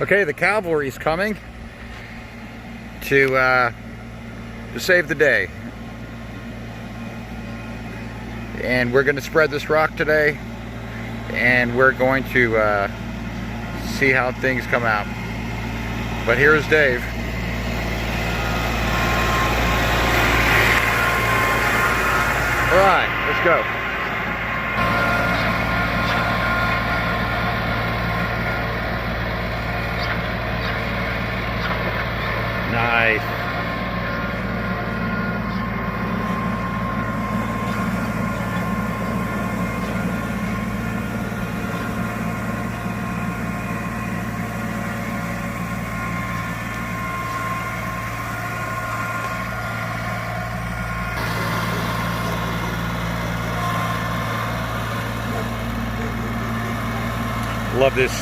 Okay, the cavalry's coming to save the day. And we're going to spread this rock today, and we're going to see how things come out. But here's Dave. All right, let's go. Nice. Love this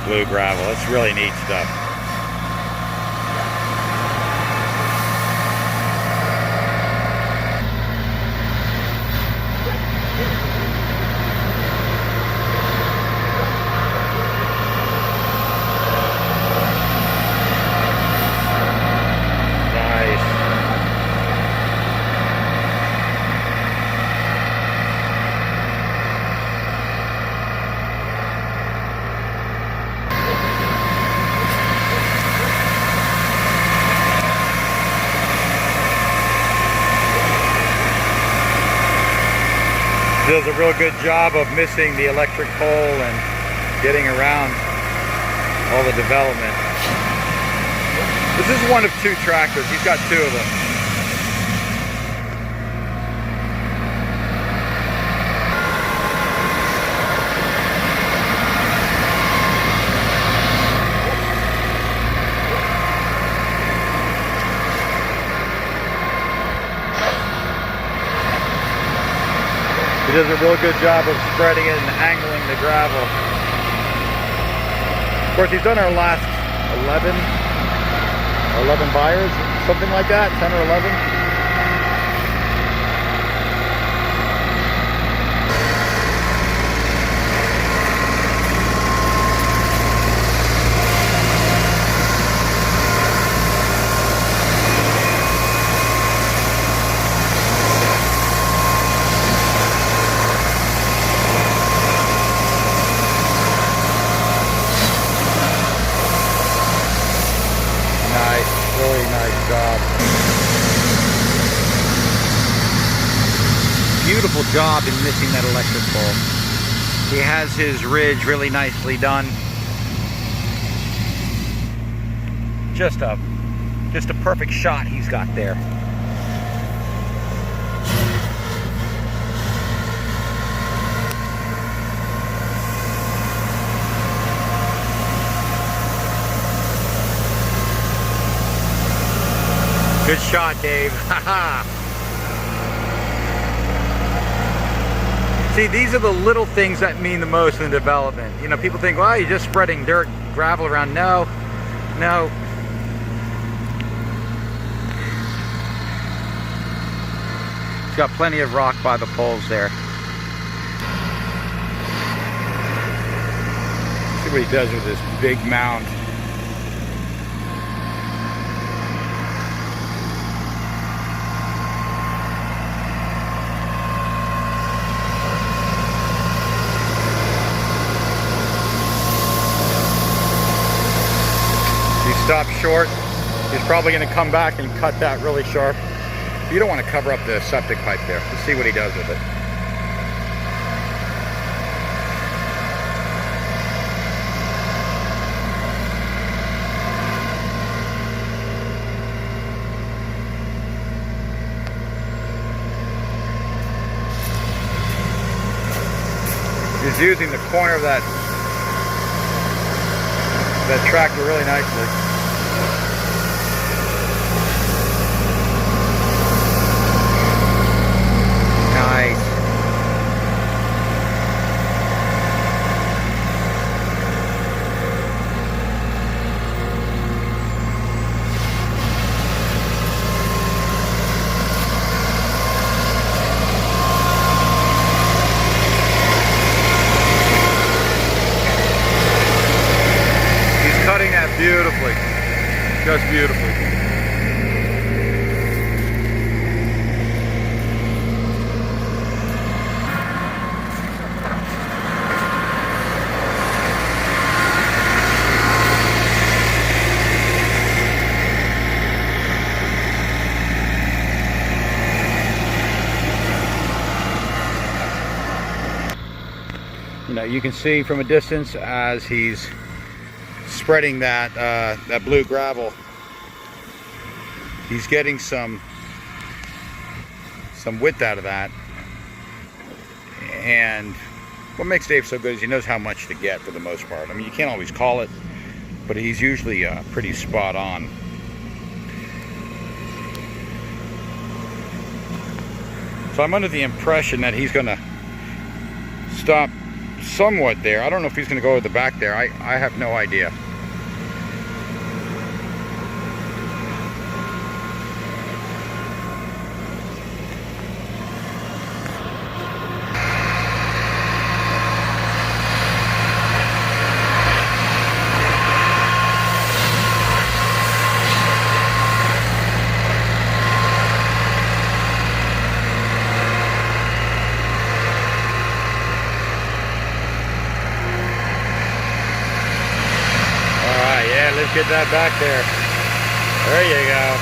blue gravel. It's really neat stuff. Does a real good job of missing the electric pole and getting around all the development. This is one of two tractors. He's got two of them. He does a real good job of spreading it and angling the gravel. Of course, he's done our last 11 buyers, something like that, 10 or 11. Really nice job. Beautiful job in missing that electric pole. He has his ridge really nicely done. Just a perfect shot he's got there. Good shot, Dave. See, these are the little things that mean the most in development. You know, people think, well, you're just spreading dirt, gravel around. No. He's got plenty of rock by the poles there. See what he does with this big mound. Stop short. He's probably going to come back and cut that really sharp. You don't want to cover up the septic pipe there. Let's see what he does with it. He's using the corner of that tractor really nicely. Nice. He's cutting at Just beautiful. You know, you can see from a distance as he's spreading that that blue gravel, he's getting some width out of that. And what makes Dave so good is he knows how much to get for the most part. I mean, you can't always call it, but he's usually pretty spot on. So I'm under the impression that he's gonna stop somewhat there. I don't know if he's going to go to the back there. I have no idea. Let's get that back there. There you go.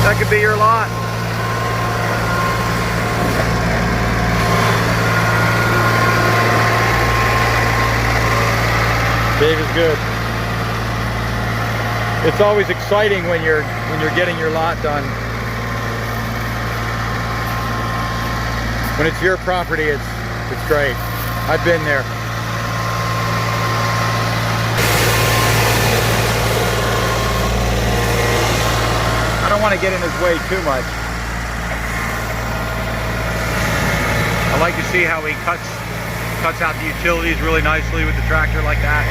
That could be your lot. Dave is good. It's always exciting when you're getting your lot done. When it's your property, it's great. I've been there. I don't want to get in his way too much. I like to see how he cuts out the utilities really nicely with the tractor like that.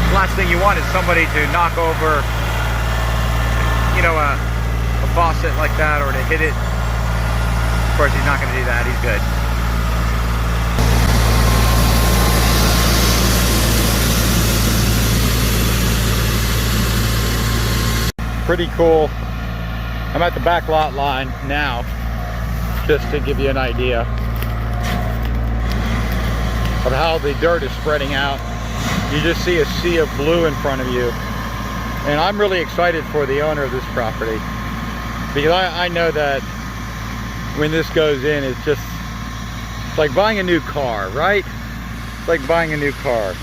The last thing you want is somebody to knock over, you know, a faucet like that, or to hit it. Of course, he's not going to do that. He's good. Pretty cool. I'm at the back lot line now, just to give you an idea of how the dirt is spreading out. You just see a sea of blue in front of you. And I'm really excited for the owner of this property, because I know that when this goes in, it's like buying a new car, right? It's like buying a new car.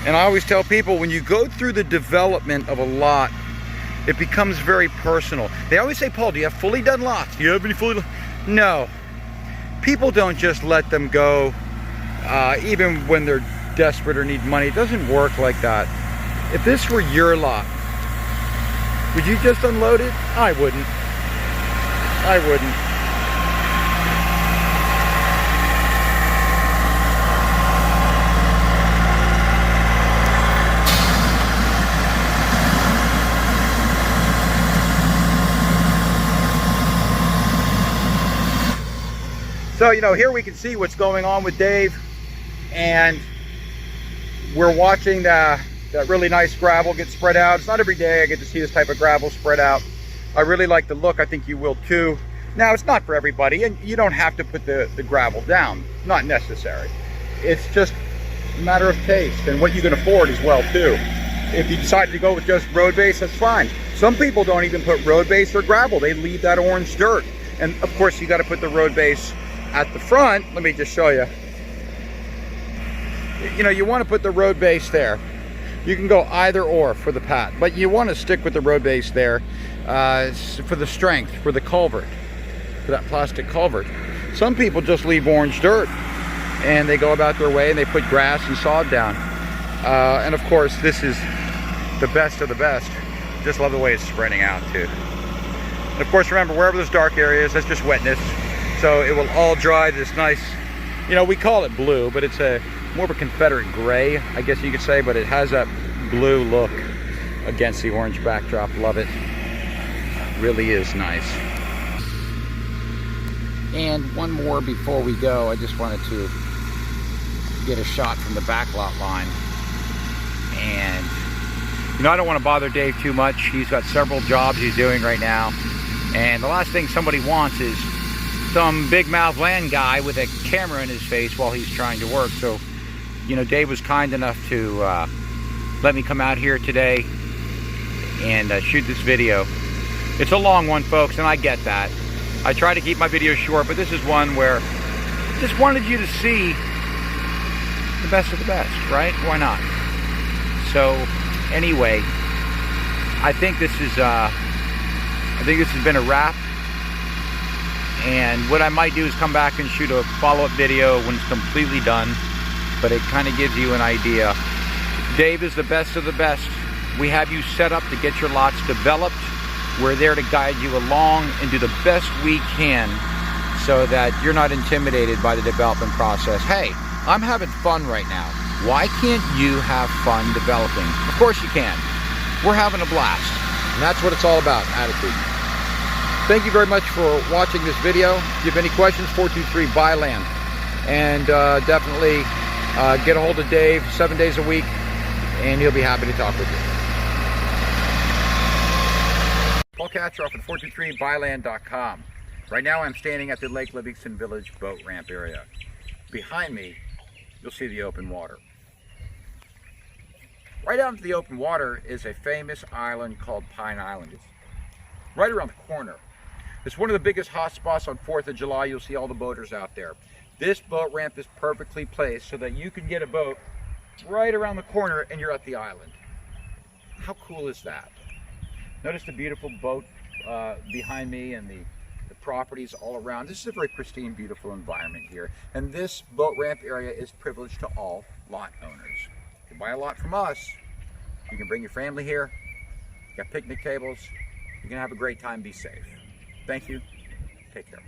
And I always tell people, when you go through the development of a lot, it becomes very personal. They always say, Paul, do you have fully done lots? Do you have any fully done? No. People don't just let them go, even when they're desperate or need money. It doesn't work like that. If this were your lot, would you just unload it? I wouldn't. I wouldn't. So, you know, here we can see what's going on with Dave, and we're watching that really nice gravel get spread out. It's not every day I get to see this type of gravel spread out. I really like the look. I think you will too. Now, it's not for everybody, and you don't have to put the gravel down. Not necessary. It's just a matter of taste and what you can afford as well too. If you decide to go with just road base, that's fine. Some people don't even put road base or gravel. They leave that orange dirt. And of course, you got to put the road base at the front. Let me just show you. You know, you want to put the road base there. You can go either or for the pat, but you want to stick with the road base there for the strength, for the culvert, for that plastic culvert. Some people just leave orange dirt and they go about their way and they put grass and sod down. And of course, this is the best of the best. Just love the way it's spreading out too. And of course, remember, wherever there's dark areas, that's just wetness. So it will all dry this nice, you know, we call it blue, but it's a more of a Confederate gray, I guess you could say, but it has that blue look against the orange backdrop. Love it. Really is nice. And one more before we go, I just wanted to get a shot from the backlot line. And you know, I don't want to bother Dave too much. He's got several jobs he's doing right now. And the last thing somebody wants is some big mouth land guy with a camera in his face while he's trying to work. So, you know, Dave was kind enough to let me come out here today and shoot this video. It's a long one, folks, and I get that. I try to keep my videos short, but this is one where I just wanted you to see the best of the best, right? Why not? So, anyway, I think this has been a wrap. And what I might do is come back and shoot a follow-up video when it's completely done. But it kind of gives you an idea. Dave is the best of the best. We have you set up to get your lots developed. We're there to guide you along and do the best we can so that you're not intimidated by the development process. Hey, I'm having fun right now. Why can't you have fun developing? Of course you can. We're having a blast. And that's what it's all about, attitude. Thank you very much for watching this video. If you have any questions, 423-BUY-LAND. And definitely get a hold of Dave 7 days a week, and he'll be happy to talk with you. Paul Katroff at 423buyland.com. Right now I'm standing at the Lake Livingston Village boat ramp area. Behind me, you'll see the open water. Right out into the open water is a famous island called Pine Island. It's right around the corner. It's one of the biggest hot spots on 4th of July. You'll see all the boaters out there. This boat ramp is perfectly placed so that you can get a boat right around the corner and you're at the island. How cool is that? Notice the beautiful boat behind me and the properties all around. This is a very pristine, beautiful environment here. And this boat ramp area is privileged to all lot owners. If you buy a lot from us, you can bring your family here. You got picnic tables. You can have a great time, be safe. Thank you. Take care.